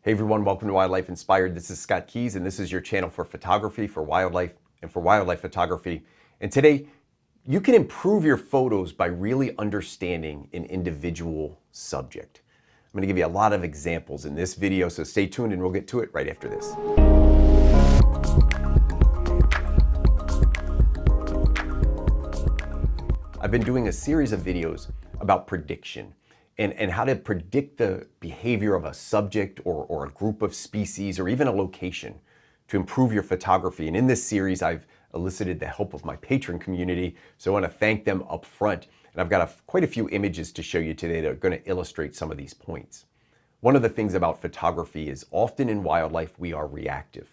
Hey everyone, welcome to Wildlife Inspired. This is Scott Keys, and this is your channel for photography, for wildlife, and for wildlife photography. And today, you can improve your photos by really understanding an individual subject. I'm going to give you a lot of examples in this video, so stay tuned and we'll get to it right after this. I've been doing a series of videos about prediction and how to predict the behavior of a subject or a group of species or even a location to improve your photography. And in this series, I've elicited the help of my patron community, so I want to thank them up front. And I've got quite a few images to show you today that are going to illustrate some of these points. One of the things about photography is often in wildlife, we are reactive.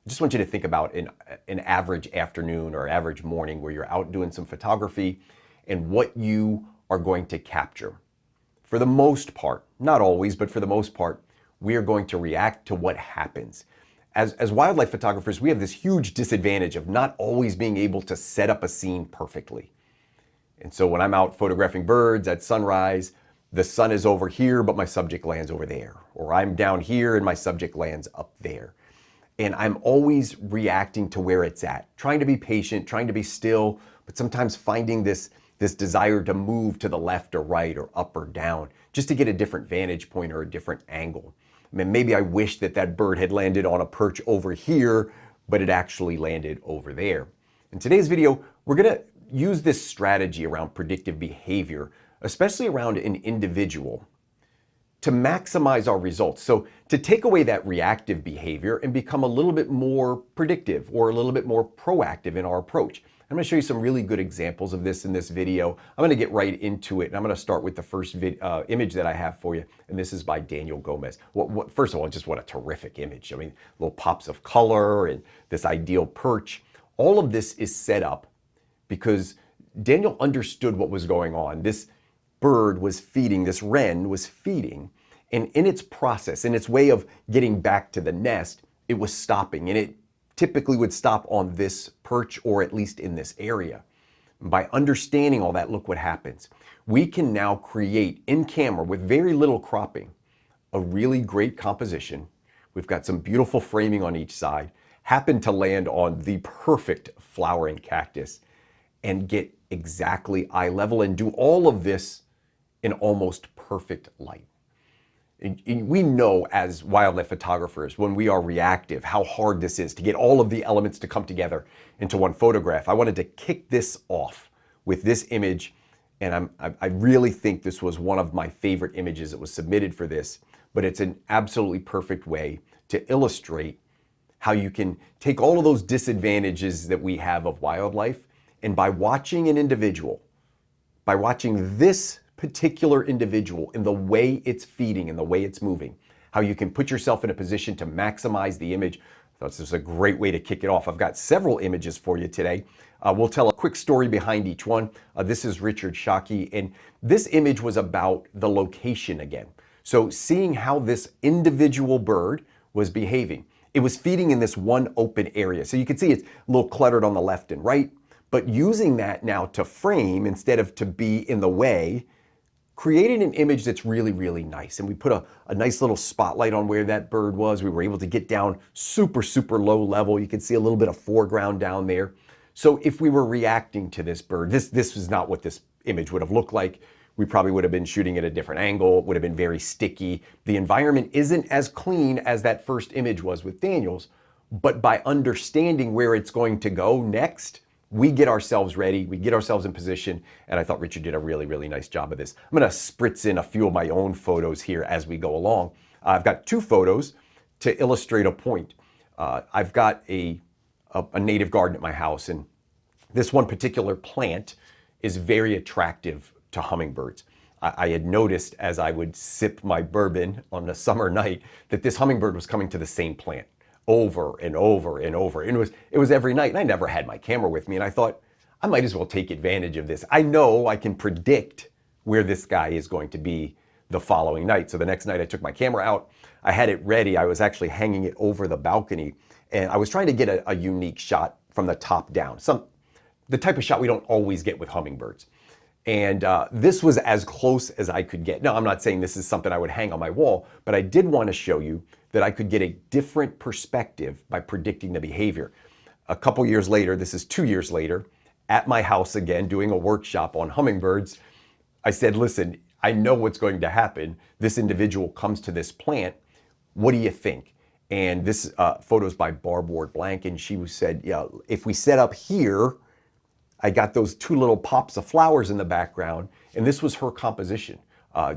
I just want you to think about an average afternoon or average morning where you're out doing some photography and what you are going to capture. For the most part, not always, but for the most part, we are going to react to what happens. As wildlife photographers, we have this huge disadvantage of not always being able to set up a scene perfectly. And so when I'm out photographing birds at sunrise, the sun is over here, but my subject lands over there. Or I'm down here and my subject lands up there. And I'm always reacting to where it's at, trying to be patient, trying to be still, but sometimes finding this desire to move to the left or right or up or down just to get a different vantage point or a different angle. I mean, maybe I wish that bird had landed on a perch over here, but it actually landed over there. In today's video, we're gonna use this strategy around predictive behavior, especially around an individual, to maximize our results. So to take away that reactive behavior and become a little bit more predictive or a little bit more proactive in our approach. I'm going to show you some really good examples of this in this video. I'm going to get right into it, and I'm going to start with the first image that I have for you, and this is by Daniel Gomez. First of all, just what a terrific image. I mean, little pops of color and this ideal perch. All of this is set up because Daniel understood what was going on. This bird was feeding, this wren was feeding, and in its process, in its way of getting back to the nest, it was stopping, and it typically would stop on this perch or at least in this area. By understanding all that, look what happens. We can now create in camera with very little cropping a really great composition. We've got some beautiful framing on each side, happen to land on the perfect flowering cactus and get exactly eye level and do all of this in almost perfect light. We know as wildlife photographers, when we are reactive, how hard this is to get all of the elements to come together into one photograph. I wanted to kick this off with this image, and I really think this was one of my favorite images that was submitted for this, but it's an absolutely perfect way to illustrate how you can take all of those disadvantages that we have of wildlife, and by watching an individual, by watching this particular individual in the way it's feeding and the way it's moving, how you can put yourself in a position to maximize the image. I thought this was a great way to kick it off. I've got several images for you today. We'll tell a quick story behind each one. This is Richard Shockey, and this image was about the location again. So seeing how this individual bird was behaving. It was feeding in this one open area. So you can see it's a little cluttered on the left and right, but using that now to frame instead of to be in the way, created an image that's really, really nice. And we put a nice little spotlight on where that bird was. We were able to get down super, super low level. You can see a little bit of foreground down there. So if we were reacting to this bird, this is not what this image would have looked like. We probably would have been shooting at a different angle. It would have been very sticky. The environment isn't as clean as that first image was with Daniel's, but by understanding where it's going to go next, we get ourselves ready, we get ourselves in position, and I thought Richard did a really, really nice job of this. I'm gonna spritz in a few of my own photos here as we go along. I've got two photos to illustrate a point. I've got a native garden at my house, and this one particular plant is very attractive to hummingbirds. I had noticed as I would sip my bourbon on a summer night that this hummingbird was coming to the same plant over and over and over. And it was every night, and I never had my camera with me, and I thought, I might as well take advantage of this. I know I can predict where this guy is going to be the following night. So the next night I took my camera out, I had it ready, I was actually hanging it over the balcony, and I was trying to get a unique shot from the top down. The type of shot we don't always get with hummingbirds. And this was as close as I could get. Now, I'm not saying this is something I would hang on my wall, but I did want to show you that I could get a different perspective by predicting the behavior. A couple years later, this is 2 years later, at my house again, doing a workshop on hummingbirds, I said, listen, I know what's going to happen. This individual comes to this plant. What do you think? And this photo is by Barb Ward Blank, and she said, yeah, if we set up here, I got those 2 little pops of flowers in the background, and this was her composition.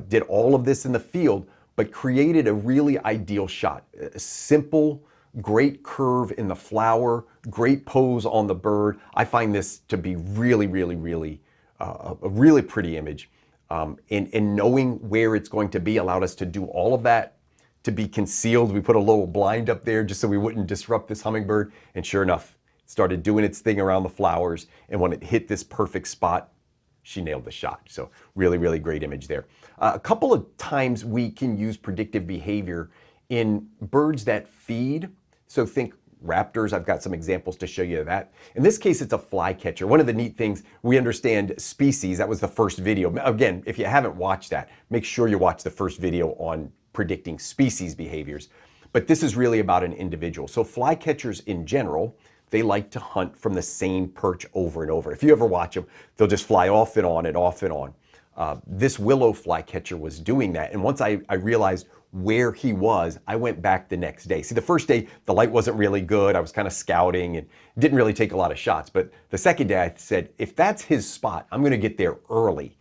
Did all of this in the field, but created a really ideal shot. A simple, great curve in the flower, great pose on the bird. I find this to be really, really, really a really pretty image. And knowing where it's going to be allowed us to do all of that, to be concealed. We put a little blind up there just so we wouldn't disrupt this hummingbird, and sure enough, started doing its thing around the flowers, and when it hit this perfect spot, she nailed the shot. So really, really great image there. A couple of times we can use predictive behavior in birds that feed. So think raptors. I've got some examples to show you of that. In this case, it's a flycatcher. One of the neat things, we understand species. That was the first video. Again, if you haven't watched that, make sure you watch the first video on predicting species behaviors. But this is really about an individual. So flycatchers in general, they like to hunt from the same perch over and over. If you ever watch them, they'll just fly off and on and off and on. This willow flycatcher was doing that. And once I realized where he was, I went back the next day. See, the first day, the light wasn't really good. I was kind of scouting and didn't really take a lot of shots. But the second day, I said, if that's his spot, I'm going to get there early,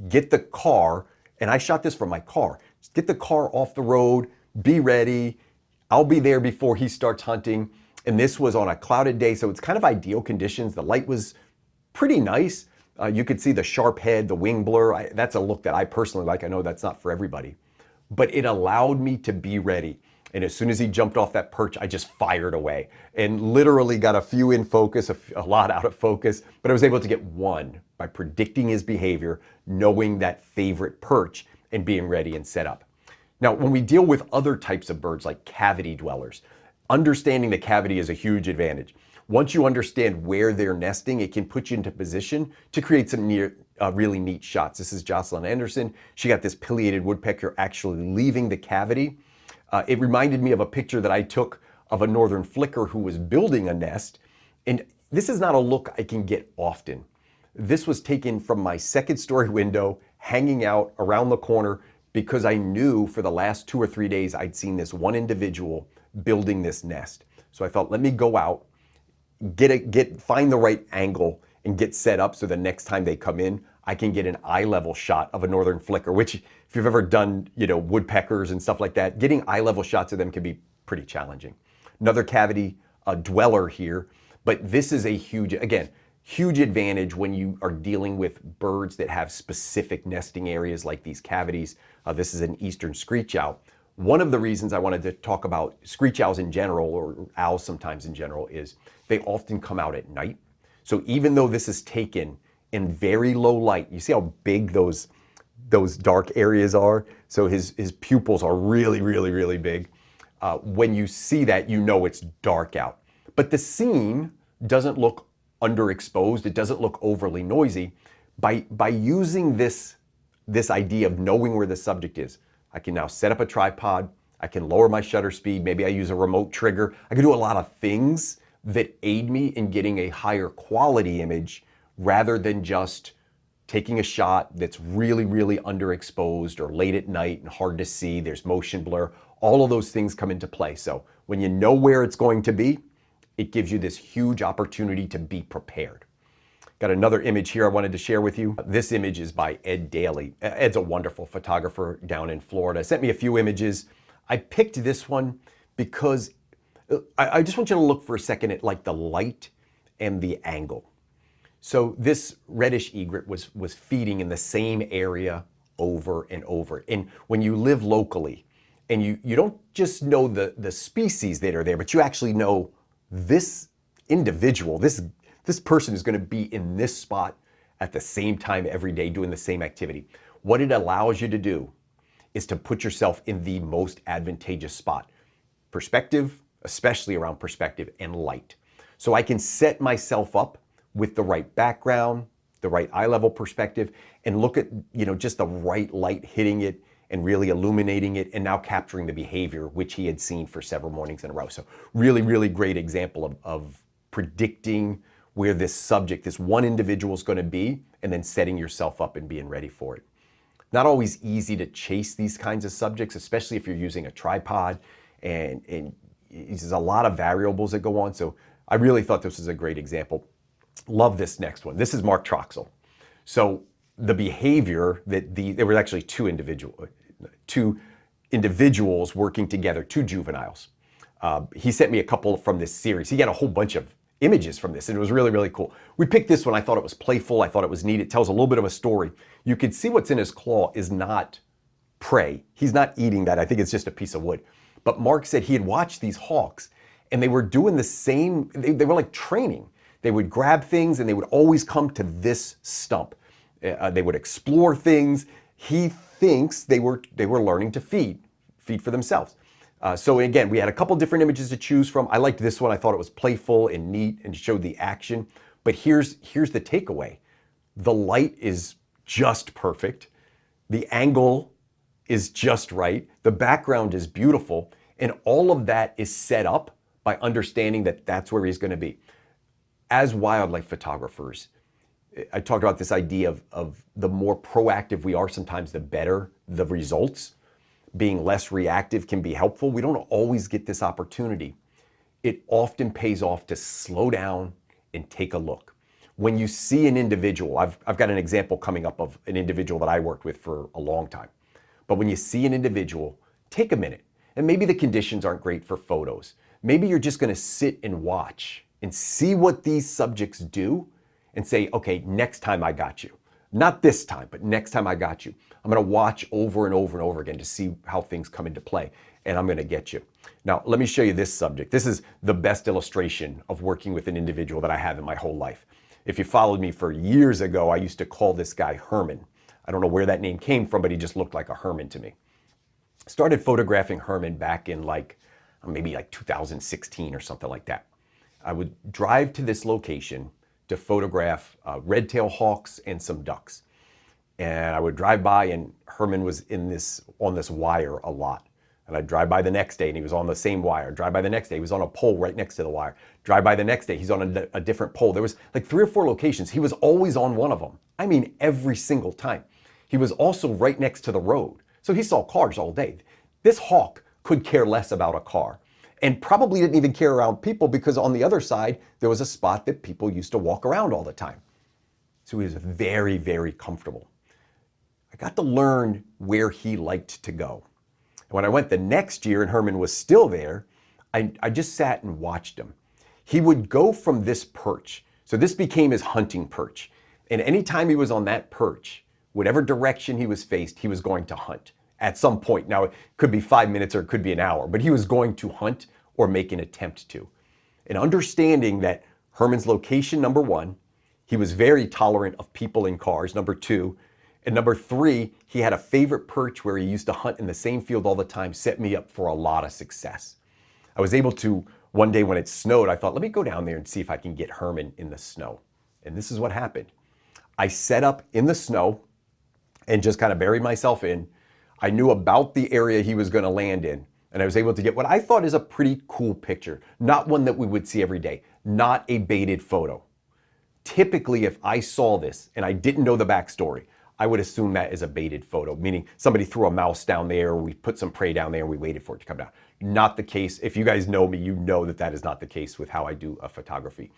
get the car, and I shot this from my car. Just get the car off the road, be ready. I'll be there before he starts hunting. And this was on a clouded day, so it's kind of ideal conditions. The light was pretty nice. You could see the sharp head, the wing blur. That's a look that I personally like. I know that's not for everybody. But it allowed me to be ready. And as soon as he jumped off that perch, I just fired away and literally got a few in focus, a lot out of focus. But I was able to get one by predicting his behavior, knowing that favorite perch, and being ready and set up. Now, when we deal with other types of birds like cavity dwellers, understanding the cavity is a huge advantage. Once you understand where they're nesting, it can put you into position to create some really neat shots. This is Jocelyn Anderson. She got this pileated woodpecker actually leaving the cavity. It reminded me of a picture that I took of a northern flicker who was building a nest. And this is not a look I can get often. This was taken from my second story window, hanging out around the corner, because I knew for the last 2 or 3 days I'd seen this one individual building this nest. So I thought, let me go out, find the right angle and get set up so the next time they come in, I can get an eye level shot of a northern flicker, which if you've ever done, woodpeckers and stuff like that, getting eye level shots of them can be pretty challenging. Another cavity dweller here, but this is a huge advantage when you are dealing with birds that have specific nesting areas like these cavities. This is an eastern screech owl. One of the reasons I wanted to talk about screech owls in general, or owls sometimes in general, is they often come out at night. So even though this is taken in very low light, you see how big those dark areas are? So his pupils are really, really, really big. When you see that, you know it's dark out. But the scene doesn't look underexposed. It doesn't look overly noisy. By using this idea of knowing where the subject is, I can now set up a tripod, I can lower my shutter speed, maybe I use a remote trigger. I can do a lot of things that aid me in getting a higher quality image rather than just taking a shot that's really, really underexposed or late at night and hard to see. There's motion blur. All of those things come into play. So when you know where it's going to be, it gives you this huge opportunity to be prepared. Got another image here I wanted to share with you. This image is by Ed Daly. Ed's a wonderful photographer down in Florida. Sent me a few images. I picked this one because I just want you to look for a second at like the light and the angle. So this reddish egret was feeding in the same area over and over. And when you live locally and you don't just know the species that are there, but you actually know this individual, this person is going to be in this spot at the same time every day doing the same activity. What it allows you to do is to put yourself in the most advantageous spot. Perspective, especially around perspective and light. So I can set myself up with the right background, the right eye level perspective, and look at, just the right light hitting it and really illuminating it, and now capturing the behavior which he had seen for several mornings in a row. So really, really great example of predicting where this subject, this one individual is going to be, and then setting yourself up and being ready for it. Not always easy to chase these kinds of subjects, especially if you're using a tripod, and there's a lot of variables that go on. So I really thought this was a great example. Love this next one. This is Mark Troxel. So the behavior that there were actually two individuals working together, two juveniles. He sent me a couple from this series. He got a whole bunch of images from this, and it was really, really cool. We picked this one. I thought it was playful. I thought it was neat. It tells a little bit of a story. You can see what's in his claw is not prey. He's not eating that. I think it's just a piece of wood. But Mark said he had watched these hawks, and they were doing the same. They were like training. They would grab things, and they would always come to this stump. They would explore things. He thinks they were learning to feed for themselves. So again, we had a couple different images to choose from. I liked this one. I thought it was playful and neat and showed the action. But here's the takeaway. The light is just perfect. The angle is just right. The background is beautiful. And all of that is set up by understanding that that's where he's going to be. As wildlife photographers, I talked about this idea of the more proactive we are, sometimes the better the results. Being less reactive can be helpful. We don't always get this opportunity. It often pays off to slow down and take a look. When you see an individual, I've got an example coming up of an individual that I worked with for a long time. But when you see an individual, take a minute. And maybe the conditions aren't great for photos. Maybe you're just going to sit and watch and see what these subjects do and say, okay, next time I got you. Not this time, but next time I got you. I'm going to watch over and over and over again to see how things come into play, and I'm going to get you. Now, let me show you this subject. This is the best illustration of working with an individual that I have in my whole life. If you followed me for years ago, I used to call this guy Herman. I don't know where that name came from, but he just looked like a Herman to me. Started photographing Herman back in maybe 2016 or something like that. I would drive to this location to photograph red-tailed hawks and some ducks. And I would drive by, and Herman was on this wire a lot. And I'd drive by the next day and he was on the same wire. Drive by the next day, he was on a pole right next to the wire. Drive by the next day, he's on a different pole. There was like 3 or 4 locations. He was always on one of them. I mean, every single time. He was also right next to the road. So he saw cars all day. This hawk could care less about a car, and probably didn't even care around people, because on the other side, there was a spot that people used to walk around all the time. So he was very, very comfortable. I got to learn where he liked to go. And when I went the next year and Herman was still there, I just sat and watched him. He would go from this perch. So this became his hunting perch. And anytime he was on that perch, whatever direction he was faced, he was going to hunt at some point. Now, it could be 5 minutes or it could be an hour, but he was going to hunt or make an attempt to. And understanding that Herman's location, number 1, he was very tolerant of people in cars, number 2, and number 3, he had a favorite perch where he used to hunt in the same field all the time, set me up for a lot of success. I was able to, one day when it snowed, I thought, let me go down there and see if I can get Herman in the snow. And this is what happened. I set up in the snow and just kind of buried myself in. I knew about the area he was going to land in, and I was able to get what I thought is a pretty cool picture. Not one that we would see every day, not a baited photo. Typically, if I saw this and I didn't know the backstory, I would assume that is a baited photo, meaning somebody threw a mouse down there, or we put some prey down there and we waited for it to come down. Not the case. If you guys know me, you know that that is not the case with how I do a photography.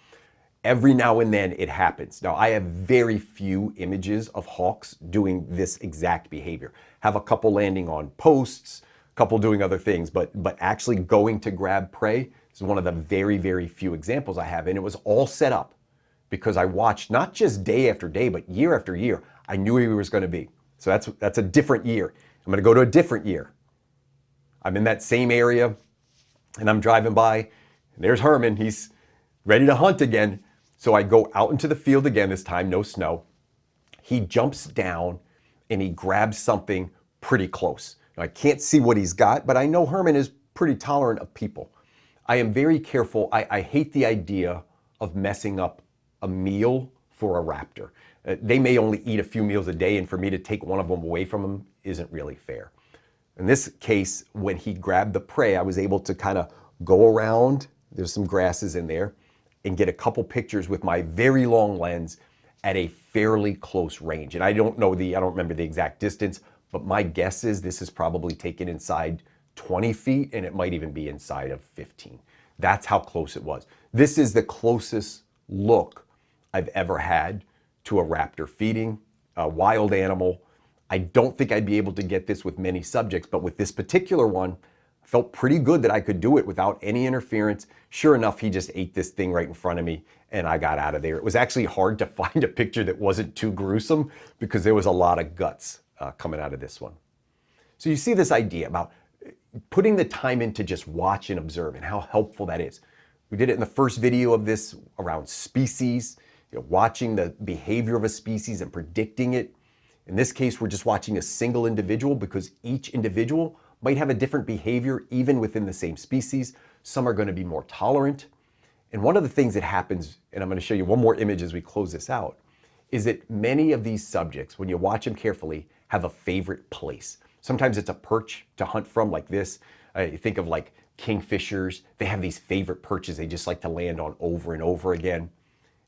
Every now and then it happens. Now, I have very few images of hawks doing this exact behavior. Have a couple landing on posts, a couple doing other things, but actually going to grab prey is one of the very, very few examples I have. And it was all set up because I watched not just day after day, but year after year. I knew where he was going to be. So that's a different year. I'm going to go to a different year. I'm in that same area and I'm driving by, and there's Herman. He's ready to hunt again. So I go out into the field again, this time no snow. He jumps down and he grabs something pretty close. Now, I can't see what he's got, but I know Herman is pretty tolerant of people. I am very careful. I hate the idea of messing up a meal for a raptor. They may only eat a few meals a day, and for me to take one of them away from them isn't really fair. In this case, when he grabbed the prey, I was able to kind of go around, there's some grasses in there, and get a couple pictures with my very long lens at a fairly close range. And I don't remember the exact distance, but my guess is this is probably taken inside 20 feet, and it might even be inside of 15. That's how close it was. This is the closest look I've ever had to a raptor feeding, a wild animal. I don't think I'd be able to get this with many subjects, but with this particular one, I felt pretty good that I could do it without any interference. Sure enough, he just ate this thing right in front of me, and I got out of there. It was actually hard to find a picture that wasn't too gruesome because there was a lot of guts coming out of this one. So you see this idea about putting the time in to just watch and observe and how helpful that is. We did it in the first video of this around species, watching the behavior of a species and predicting it. In this case, we're just watching a single individual because each individual might have a different behavior even within the same species. Some are going to be more tolerant. And one of the things that happens, and I'm going to show you one more image as we close this out, is that many of these subjects, when you watch them carefully, have a favorite place. Sometimes it's a perch to hunt from like this. Think of like kingfishers. They have these favorite perches they just like to land on over and over again.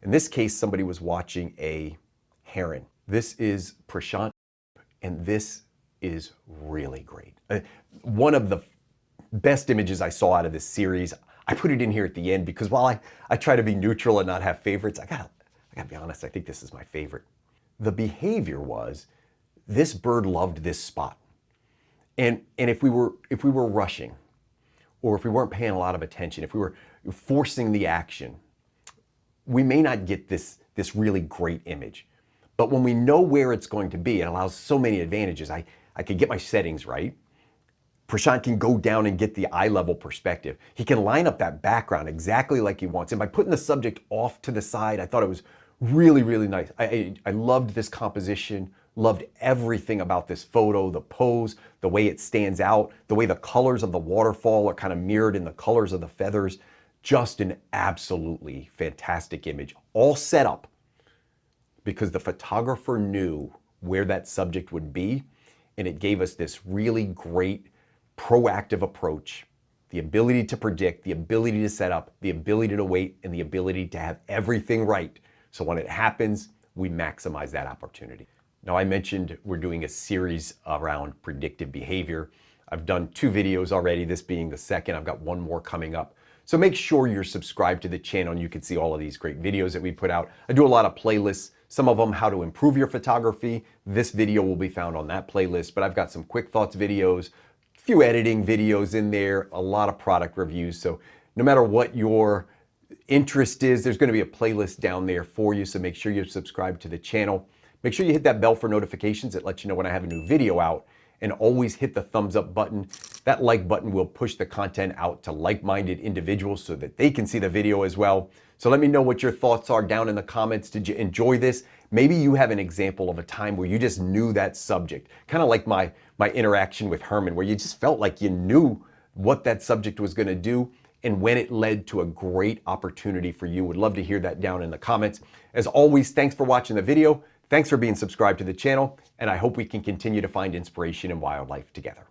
In this case, somebody was watching a heron. This is Prashant, and this is really great. One of the best images I saw out of this series. I put it in here at the end because while I try to be neutral and not have favorites, I gotta be honest, I think this is my favorite. The behavior was, this bird loved this spot. And if we were rushing, or if we weren't paying a lot of attention, if we were forcing the action, we may not get this really great image. But when we know where it's going to be, it allows so many advantages. I could get my settings right. Prashant can go down and get the eye level perspective. He can line up that background exactly like he wants. And by putting the subject off to the side, I thought it was really, really nice. I loved this composition, loved everything about this photo, the pose, the way it stands out, the way the colors of the waterfall are kind of mirrored in the colors of the feathers. Just an absolutely fantastic image, all set up because the photographer knew where that subject would be, and it gave us this really great proactive approach, the ability to predict, the ability to set up, the ability to wait, and the ability to have everything right. So when it happens, we maximize that opportunity. Now, I mentioned we're doing a series around predictive behavior. I've done 2 videos already, this being the second. I've got one more coming up. So make sure you're subscribed to the channel and you can see all of these great videos that we put out. I do a lot of playlists, some of them how to improve your photography. This video will be found on that playlist, but I've got some quick thoughts videos, a few editing videos in there, a lot of product reviews. So no matter what your interest is, there's going to be a playlist down there for you. So make sure you're subscribed to the channel. Make sure you hit that bell for notifications that lets you know when I have a new video out, and always hit the thumbs up button. That like button will push the content out to like-minded individuals so that they can see the video as well. So let me know what your thoughts are down in the comments. Did you enjoy this? Maybe you have an example of a time where you just knew that subject, kind of like my interaction with Herman, where you just felt like you knew what that subject was going to do and when it led to a great opportunity for you. Would love to hear that down in the comments. As always, thanks for watching the video. Thanks for being subscribed to the channel, and I hope we can continue to find inspiration in wildlife together.